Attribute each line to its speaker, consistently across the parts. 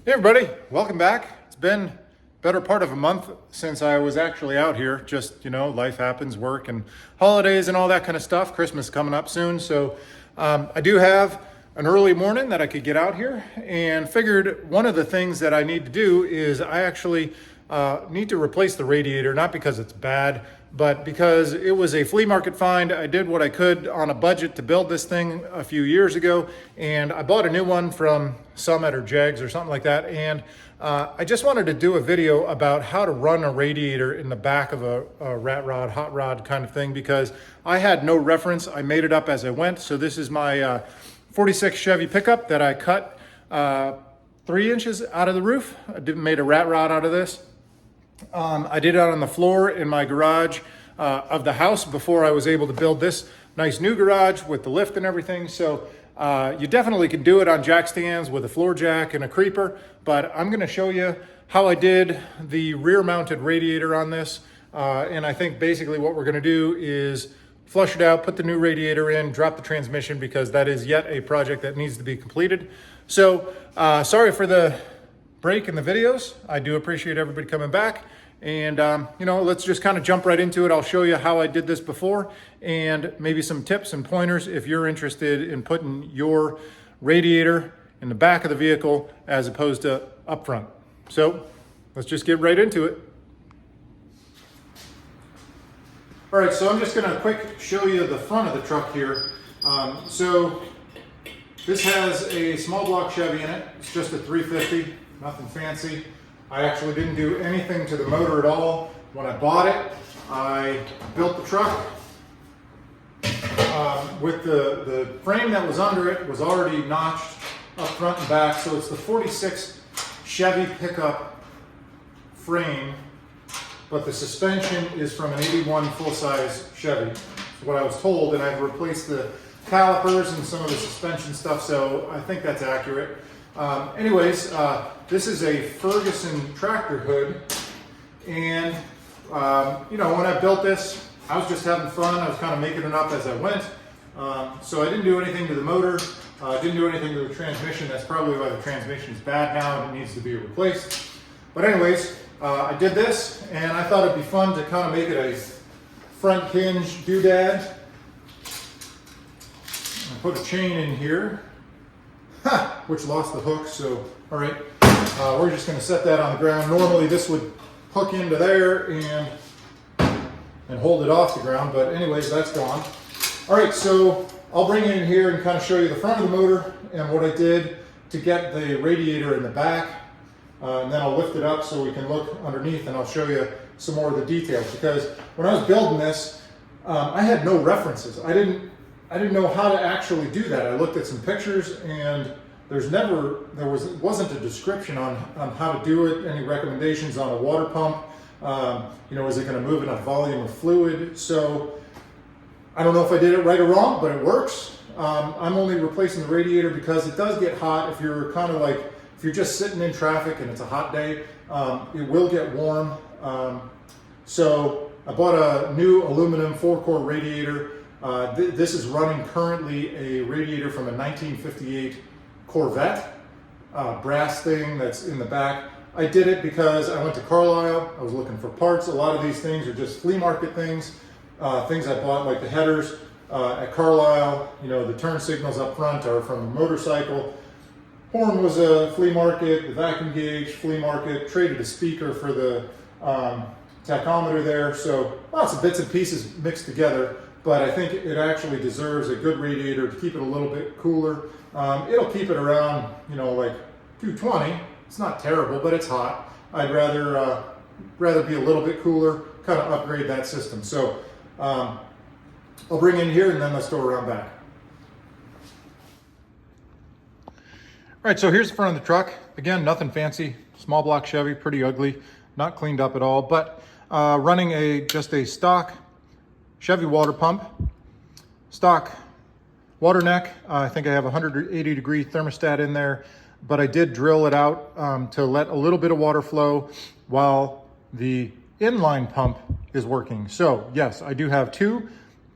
Speaker 1: Hey everybody, welcome back. It's been better part of a month since I was actually out here. Just, life happens, work and holidays and all that kind of stuff. Christmas coming up soon. So I do have an early morning that I could get out here, and figured one of the things that I need to do is I actually need to replace the radiator, not because it's bad, but because it was a flea market find. I did what I could on a budget to build this thing a few years ago, and I bought a new one from Summit or Jegs or something like that. And I just wanted to do a video about how to run a radiator in the back of a RatRod, hot rod kind of thing, because I had no reference. I made it up as I went. So this is my 46 Chevy pickup that I cut 3 inches out of the roof. I made a RatRod out of this. I did it on the floor in my garage of the house before I was able to build this nice new garage with the lift and everything. So you definitely can do it on jack stands with a floor jack and a creeper, but I'm going to show you how I did the rear mounted radiator on this. And I think basically what we're going to do is flush it out, put the new radiator in, drop the transmission, because that is yet a project that needs to be completed. So sorry for the break in the videos. I do appreciate everybody coming back, and let's just kind of jump right into it. I'll show you how I did this before, and maybe some tips and pointers if you're interested in putting your radiator in the back of the vehicle as opposed to up front. So let's just get right into it. All right, so I'm just going to quick show you the front of the truck here. So this has a small block Chevy in it. It's just a 350. Nothing fancy. I actually didn't do anything to the motor at all. When I bought it, I built the truck with the frame that was under it was already notched up front and back. So it's the 46 Chevy pickup frame, but the suspension is from an 81 full-size Chevy. That's what I was told, and I've replaced the calipers and some of the suspension stuff, so I think that's accurate. This is a Ferguson tractor hood, and when I built this, I was just having fun. I was kind of making it up as I went, so I didn't do anything to the motor, didn't do anything to the transmission. That's probably why the transmission is bad now and it needs to be replaced. But anyways, I did this, and I thought it'd be fun to kind of make it a front hinge doodad. I put a chain in here, which lost the hook. So, all right, we're just going to set that on the ground. Normally this would hook into there and hold it off the ground, but anyways, that's gone. All right, so I'll bring it in here and kind of show you the front of the motor and what I did to get the radiator in the back, and then I'll lift it up so we can look underneath, and I'll show you some more of the details, because when I was building this, I had no references. I didn't know how to actually do that. I looked at some pictures, and wasn't a description on how to do it, any recommendations on a water pump. Is it going to move enough volume of fluid? So I don't know if I did it right or wrong, but it works. I'm only replacing the radiator because it does get hot. If you're if you're just sitting in traffic and it's a hot day, it will get warm. So I bought a new aluminum 4-core radiator. This is running currently a radiator from a 1958 Corvette, brass thing that's in the back. I did it because I went to Carlisle. I was looking for parts. A lot of these things are just flea market things, things I bought, like the headers at Carlisle. The turn signals up front are from a motorcycle. Horn was a flea market. The vacuum gauge, flea market. Traded a speaker for the tachometer there. So lots of bits and pieces mixed together. But I think it actually deserves a good radiator to keep it a little bit cooler. It'll keep it around, like 220. It's not terrible, but it's hot. I'd rather be a little bit cooler, kind of upgrade that system. So I'll bring in here, and then let's go around back. All right, so here's the front of the truck. Again, nothing fancy. Small block Chevy, pretty ugly, not cleaned up at all, but running just a stock Chevy water pump, stock water neck. I think I have a 180 degree thermostat in there, but I did drill it out to let a little bit of water flow while the inline pump is working. So yes, I do have two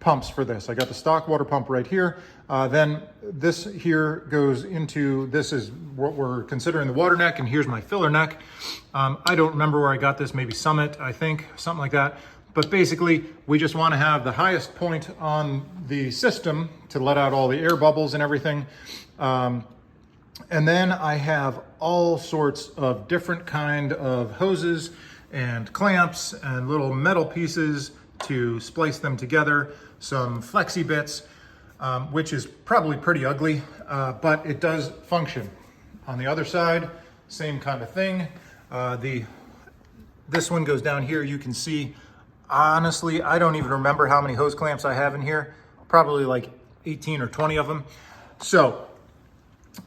Speaker 1: pumps for this. I got the stock water pump right here. Then this here goes into, this is what we're considering the water neck, and here's my filler neck. I don't remember where I got this, maybe Summit, I think, something like that. But basically, we just want to have the highest point on the system to let out all the air bubbles and everything. And then I have all sorts of different kind of hoses and clamps and little metal pieces to splice them together. Some flexi bits, which is probably pretty ugly, but it does function. On the other side, same kind of thing. This one goes down here. You can see, honestly, I don't even remember how many hose clamps I have in here. Probably like 18 or 20 of them. So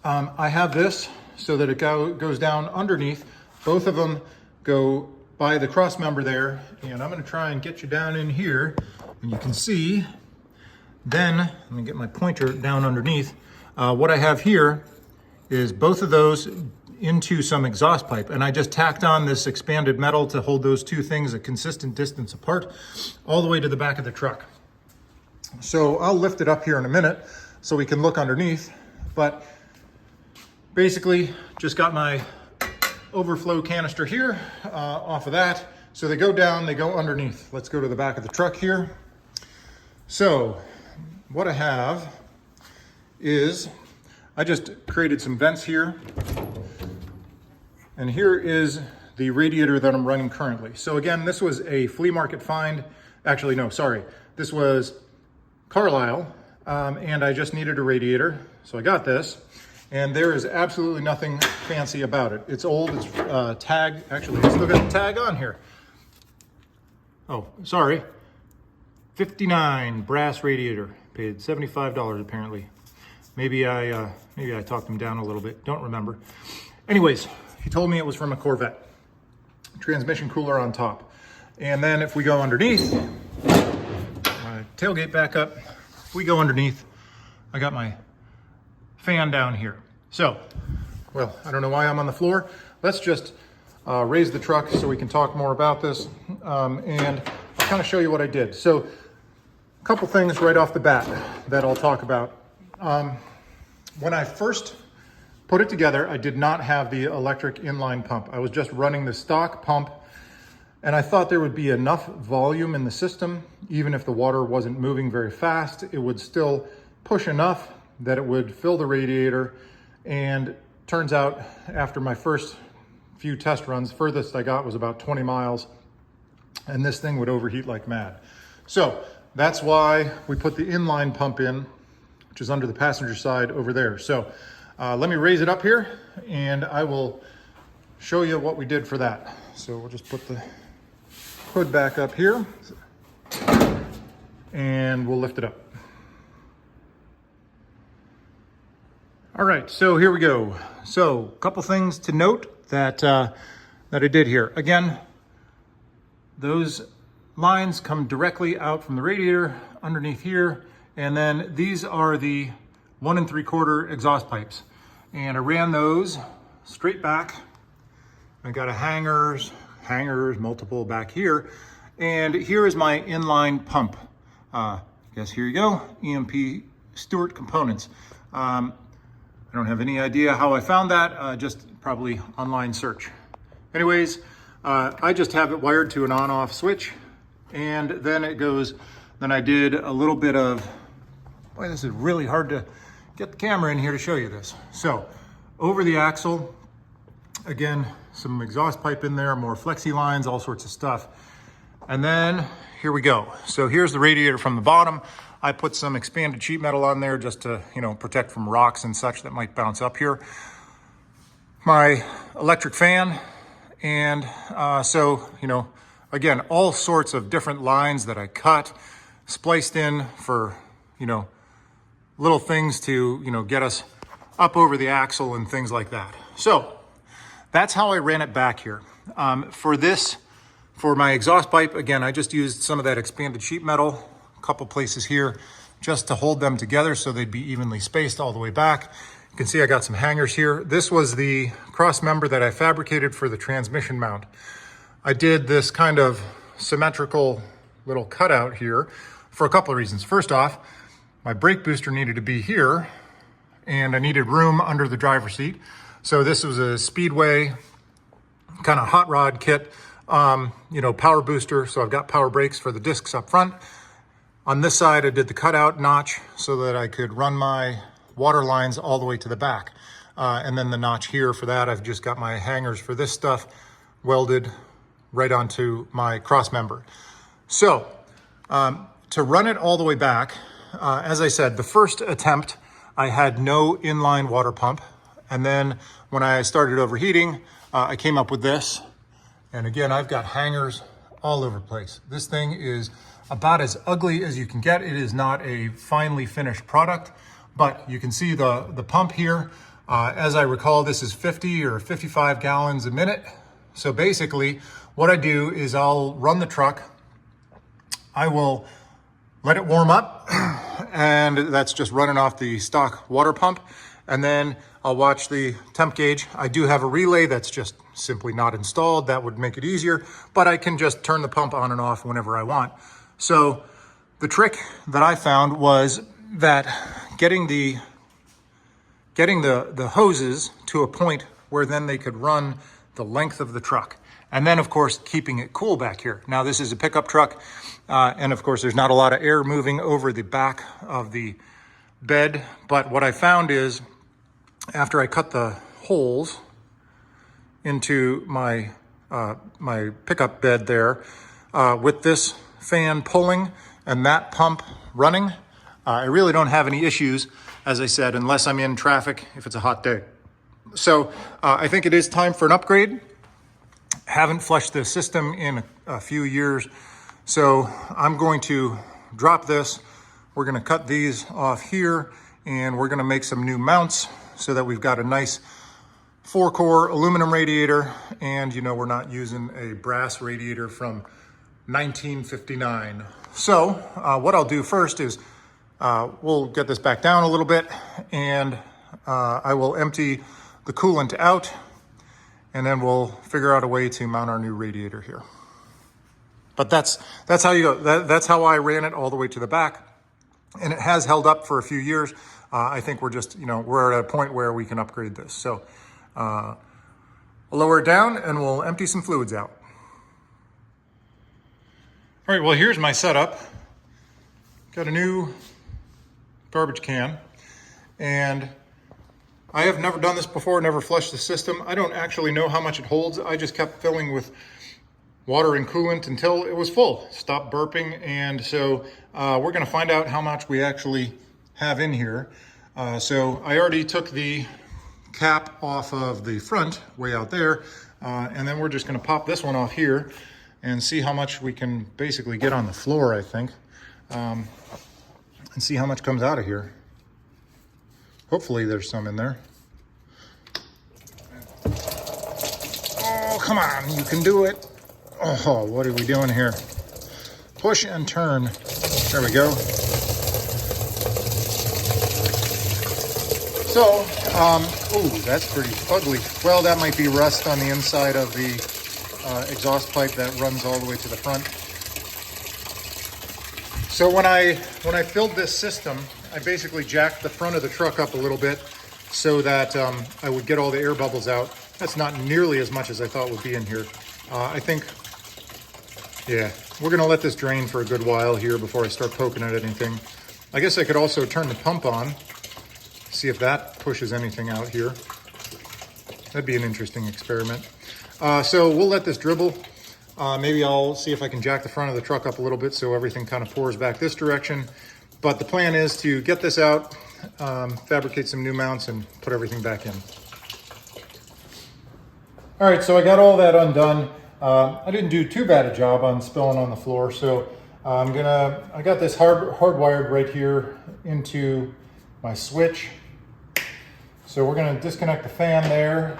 Speaker 1: I have this so that it goes down underneath. Both of them go by the cross member there, and I'm going to try and get you down in here, and you can see. Then let me get my pointer down underneath. What I have here is both of those into some exhaust pipe, and I just tacked on this expanded metal to hold those two things a consistent distance apart all the way to the back of the truck. So I'll lift it up here in a minute so we can look underneath, but basically just got my overflow canister here off of that. So they go down, they go underneath. Let's go to the back of the truck here. So what I have is I just created some vents here, and here is the radiator that I'm running currently. So again, this was a flea market find. Actually, no, sorry. This was Carlisle, and I just needed a radiator. So I got this, and there is absolutely nothing fancy about it. It's old, it's tagged. Actually, I still got the tag on here. Oh, sorry. 59 brass radiator. Paid $75 apparently. Maybe I talked him down a little bit. Don't remember. Anyways, he told me it was from a Corvette. Transmission cooler on top. And then if we go underneath, my tailgate back up. If we go underneath, I got my fan down here. So, well, I don't know why I'm on the floor. Let's just raise the truck so we can talk more about this. And I'll kind of show you what I did. So, a couple things right off the bat that I'll talk about. When I first put it together, I did not have the electric inline pump. I was just running the stock pump, and I thought there would be enough volume in the system. Even if the water wasn't moving very fast, it would still push enough that it would fill the radiator. And turns out, after my first few test runs, furthest I got was about 20 miles, and this thing would overheat like mad. So that's why we put the inline pump in, which is under the passenger side over there. So let me raise it up here, and I will show you what we did for that. So we'll just put the hood back up here, and we'll lift it up. All right, so here we go. So a couple things to note that I did here. Again, those lines come directly out from the radiator underneath here, and then these are the 1 3/4 exhaust pipes, and I ran those straight back. I got a hangers, multiple back here, and here is my inline pump. I guess here you go, EMP Stewart components. I don't have any idea how I found that, just probably online search. Anyways, I just have it wired to an on-off switch, and then it goes, then I did a little bit of, boy, this is really hard to get the camera in here to show you this. So over the axle, again, some exhaust pipe in there, more flexi lines, all sorts of stuff. And then here we go. So here's the radiator from the bottom. I put some expanded sheet metal on there just to, protect from rocks and such that might bounce up here. My electric fan, and again, all sorts of different lines that I cut, spliced in for, little things to, get us up over the axle and things like that. So that's how I ran it back here. For my exhaust pipe, again, I just used some of that expanded sheet metal, a couple places here, just to hold them together so they'd be evenly spaced all the way back. You can see I got some hangers here. This was the cross member that I fabricated for the transmission mount. I did this kind of symmetrical little cutout here for a couple of reasons. First off, my brake booster needed to be here, and I needed room under the driver's seat. So this was a Speedway kind of hot rod kit, you know, power booster. So I've got power brakes for the discs up front. On this side, I did the cutout notch so that I could run my water lines all the way to the back. And then the notch here for that, I've just got my hangers for this stuff welded right onto my cross member. So to run it all the way back, as I said, the first attempt, I had no inline water pump. And then when I started overheating, I came up with this. And again, I've got hangers all over the place. This thing is about as ugly as you can get. It is not a finely finished product, but you can see the pump here. As I recall, this is 50 or 55 gallons a minute. So basically what I do is I'll run the truck. I will let it warm up, and that's just running off the stock water pump. And then I'll watch the temp gauge. I do have a relay that's just simply not installed. That would make it easier, but I can just turn the pump on and off whenever I want. So the trick that I found was that getting the hoses to a point where then they could run the length of the truck. And then of course, keeping it cool back here. Now this is a pickup truck. And of course, there's not a lot of air moving over the back of the bed. But what I found is after I cut the holes into my, my pickup bed there, with this fan pulling and that pump running, I really don't have any issues, as I said, unless I'm in traffic, if it's a hot day. So I think it is time for an upgrade. Haven't flushed the system in a few years. So I'm going to drop this. We're going to cut these off here, and we're going to make some new mounts so that we've got a nice 4-core aluminum radiator. And you know, we're not using a brass radiator from 1959. So what I'll do first is we'll get this back down a little bit, and I will empty the coolant out, and then we'll figure out a way to mount our new radiator here. But that's how you go. That's how I ran it all the way to the back, and it has held up for a few years. I think we're just, you know, we're at a point where we can upgrade this. So I'll lower it down and we'll empty some fluids out. All right, well, here's my setup. Got a new garbage can, and I have never done this before, never flushed the system. I don't actually know how much it holds. I just kept filling with water and coolant until it was full, stopped burping. And so we're gonna find out how much we actually have in here. So I already took the cap off of the front way out there, and then we're just gonna pop this one off here and see how much we can basically get on the floor, I think, and see how much comes out of here. Hopefully there's some in there. Oh, come on, you can do it. Oh, what are we doing here? Push and turn. There we go. So, ooh, that's pretty ugly. Well, that might be rust on the inside of the exhaust pipe that runs all the way to the front. So when I filled this system, I basically jacked the front of the truck up a little bit so that I would get all the air bubbles out. That's not nearly as much as I thought would be in here. I think, yeah, we're gonna let this drain for a good while here before I start poking at anything. I guess I could also turn the pump on, see if that pushes anything out here. That'd be an interesting experiment. So we'll let this dribble. Maybe I'll see if I can jack the front of the truck up a little bit so everything kind of pours back this direction. But the plan is to get this out, fabricate some new mounts, and put everything back in. All right, so I got all that undone. I didn't do too bad a job on spilling on the floor, so I got this hardwired right here into my switch. So we're gonna disconnect the fan there.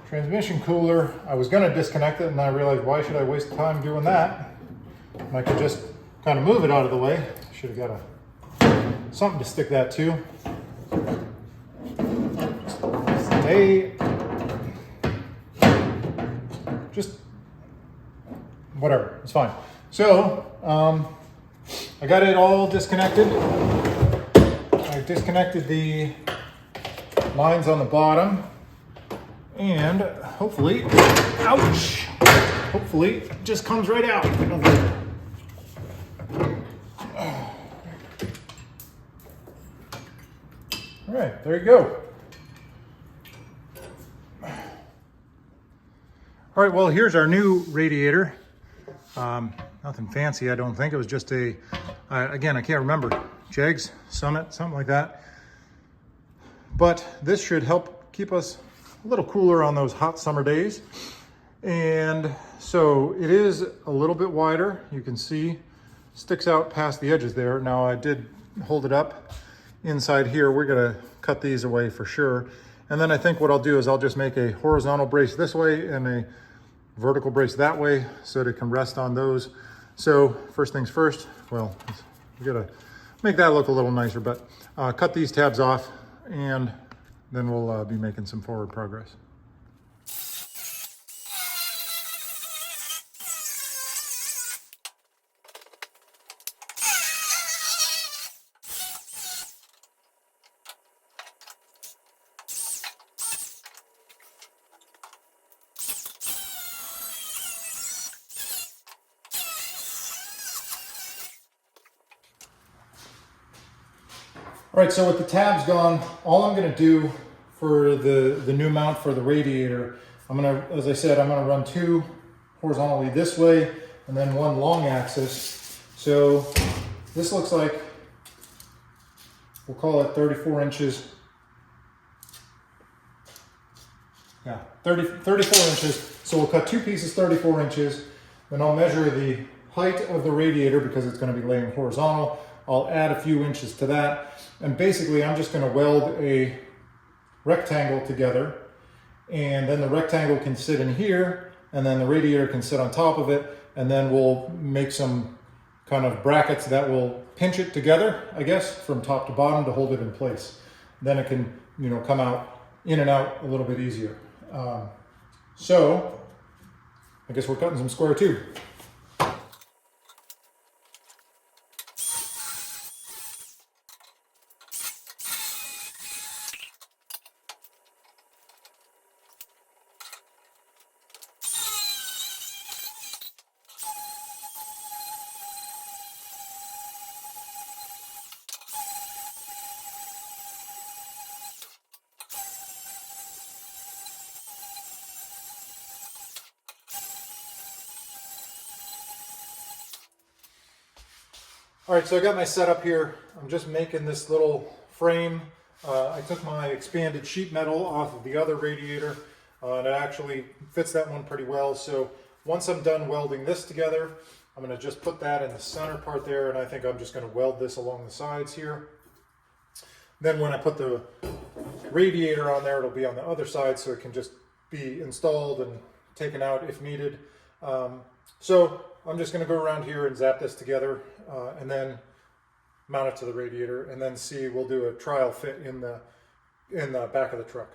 Speaker 1: Transmission cooler, I was gonna disconnect it, and I realized, why should I waste time doing that? And I could just kind of move it out of the way. Should have got something to stick that to. Just whatever, it's fine. So I got it all disconnected. I disconnected the lines on the bottom, and hopefully, ouch, hopefully it just comes right out. All right, there you go. All right, well, here's our new radiator. Nothing fancy, I don't think. It was just a, again, I can't remember, Jegs, Summit, something like that. But this should help keep us a little cooler on those hot summer days. And so it is a little bit wider. You can see, sticks out past the edges there. Now I did hold it up inside here. We're gonna cut these away for sure. And then I think what I'll do is I'll just make a horizontal brace this way and a vertical brace that way so that it can rest on those. So first things first, well, we gotta make that look a little nicer, but cut these tabs off and then we'll be making some forward progress. All right, so with the tabs gone, all I'm gonna do for the new mount for the radiator, I'm gonna, as I said, I'm gonna run two horizontally this way and then one long axis. So this looks like, we'll call it 34 inches. Yeah, 34 inches. So we'll cut two pieces 34 inches. Then I'll measure the height of the radiator because it's gonna be laying horizontal. I'll add a few inches to that. And basically I'm just gonna weld a rectangle together, and then the rectangle can sit in here, and then the radiator can sit on top of it, and then we'll make some kind of brackets that will pinch it together, I guess, from top to bottom to hold it in place. Then it can, you know, come out in and out a little bit easier. So I guess we're cutting some square tube. All right, so I got my setup here. I'm just making this little frame. I took my expanded sheet metal off of the other radiator, and it actually fits that one pretty well. So once I'm done welding this together, I'm gonna just put that in the center part there, and I think I'm just gonna weld this along the sides here. Then when I put the radiator on there, it'll be on the other side, so it can just be installed and taken out if needed. So I'm just going to go around here and zap this together and then mount it to the radiator, and then see, we'll do a trial fit in the back of the truck.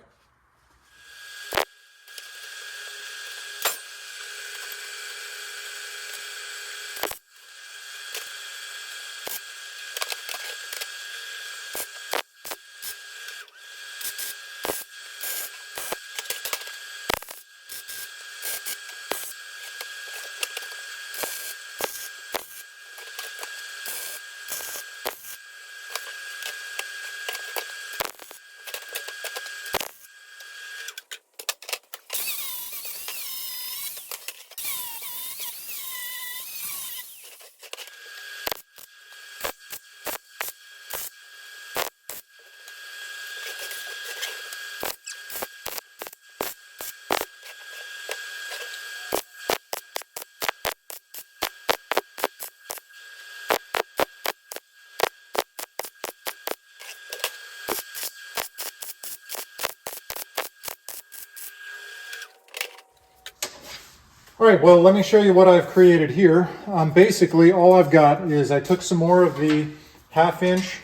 Speaker 1: All right, well, let me show you what I've created here. Basically, all I've got is I took some more of the 1/2 inch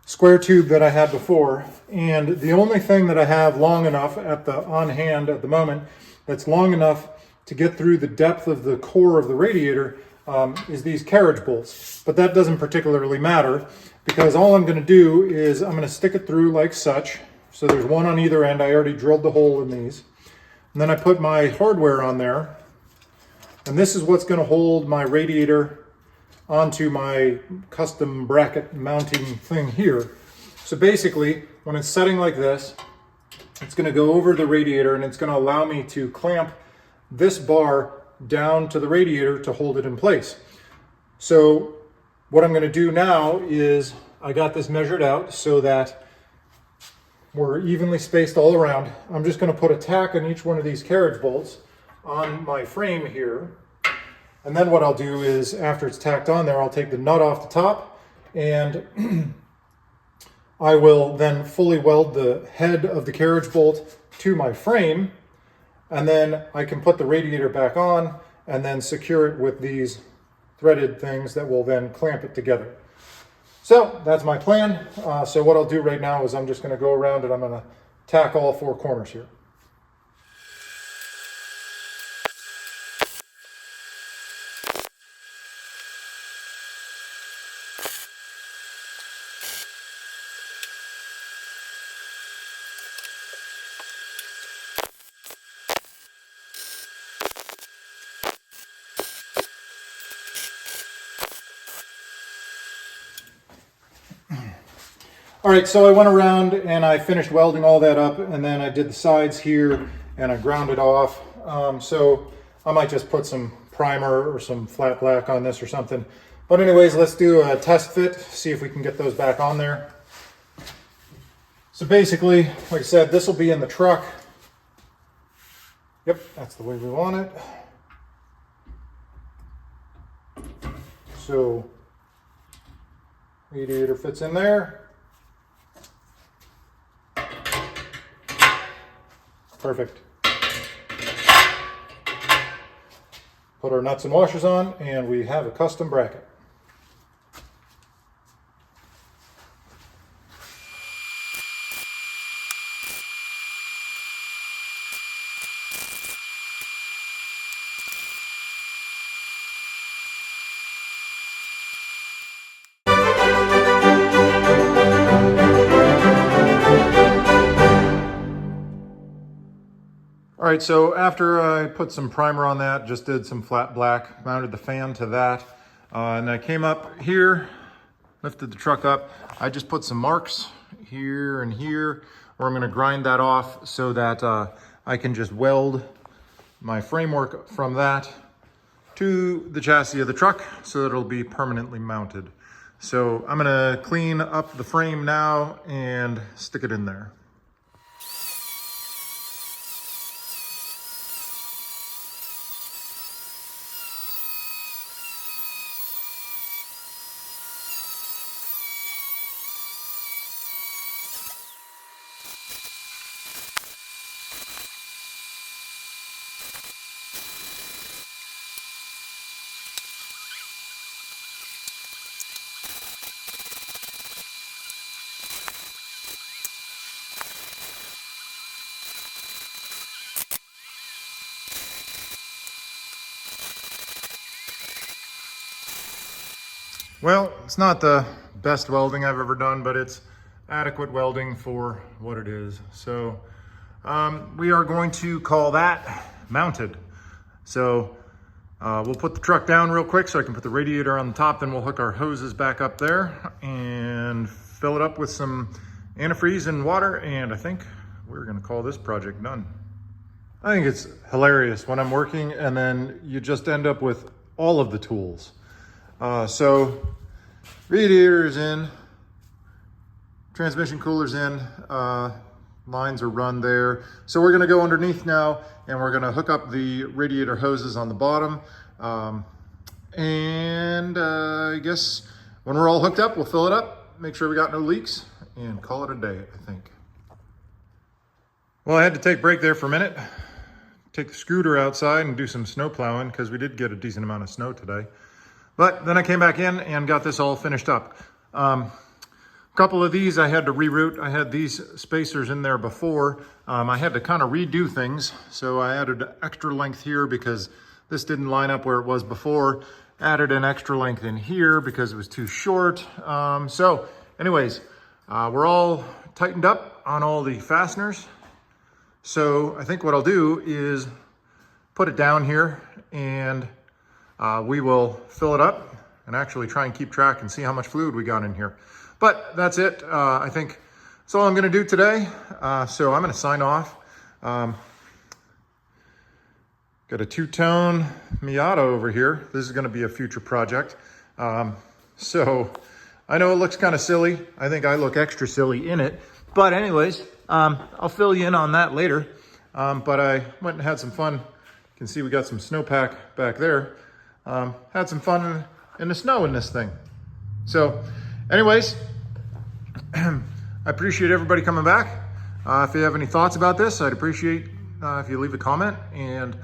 Speaker 1: square tube that I had before, and the only thing that I have long enough on hand at the moment that's long enough to get through the depth of the core of the radiator is these carriage bolts. But that doesn't particularly matter because all I'm going to do is I'm going to stick it through like such. So there's one on either end. I already drilled the hole in these. And then I put my hardware on there. And this is what's going to hold my radiator onto my custom bracket mounting thing here. So basically, when it's setting like this, it's going to go over the radiator and it's going to allow me to clamp this bar down to the radiator to hold it in place. So what I'm going to do now is I got this measured out so that we're evenly spaced all around. I'm just going to put a tack on each one of these carriage bolts on my frame here. And then what I'll do is after it's tacked on there, I'll take the nut off the top and I will then fully weld the head of the carriage bolt to my frame, and then I can put the radiator back on and then secure it with these threaded things that will then clamp it together. So that's my plan. So what I'll do right now is I'm just going to go around and I'm going to tack all four corners here. All right, so I went around and I finished welding all that up, and then I did the sides here and I ground it off. So I might just put some primer or some flat black on this or something. But anyways, let's do a test fit, see if we can get those back on there. So basically, like I said, this will be in the truck. Yep, that's the way we want it. So radiator fits in there. Perfect. Put our nuts and washers on and we have a custom bracket. All right, so after I put some primer on that, just did some flat black, mounted the fan to that, and I came up here, lifted the truck up. I just put some marks here and here, where I'm gonna grind that off so that I can just weld my framework from that to the chassis of the truck so that it'll be permanently mounted. So I'm gonna clean up the frame now and stick it in there. Well, it's not the best welding I've ever done, but it's adequate welding for what it is. So we are going to call that mounted. So we'll put the truck down real quick so I can put the radiator on the top, then we'll hook our hoses back up there and fill it up with some antifreeze and water, and I think we're gonna call this project done. I think it's hilarious when I'm working and then you just end up with all of the tools. So radiator is in, transmission cooler's in, lines are run there. So we're gonna go underneath now and we're gonna hook up the radiator hoses on the bottom. I guess when we're all hooked up, we'll fill it up, make sure we got no leaks, and call it a day, I think. Well, I had to take a break there for a minute, take the scooter outside and do some snow plowing because we did get a decent amount of snow today. But then I came back in and got this all finished up. A couple of these I had to reroute. I had these spacers in there before. I had to kind of redo things. So I added extra length here because this didn't line up where it was before. added an extra length in here because it was too short. So anyways, we're all tightened up on all the fasteners. So I think what I'll do is put it down here and we will fill it up and actually try and keep track and see how much fluid we got in here. But that's it. I think that's all I'm gonna do today. So I'm gonna sign off. Got a two-tone Miata over here. This is gonna be a future project. So I know it looks kind of silly. I think I look extra silly in it. But anyways, I'll fill you in on that later. But I went and had some fun. You can see we got some snowpack back there. Had some fun in the snow in this thing. So anyways, I appreciate everybody coming back. If you have any thoughts about this, I'd appreciate if you leave a comment. And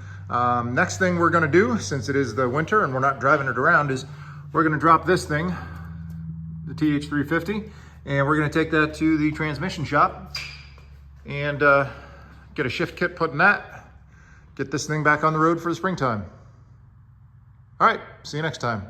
Speaker 1: next thing we're gonna do, since it is the winter and we're not driving it around, is we're gonna drop this thing, the TH350, and we're gonna take that to the transmission shop and get a shift kit put in that, get this thing back on the road for the springtime. All right, see you next time.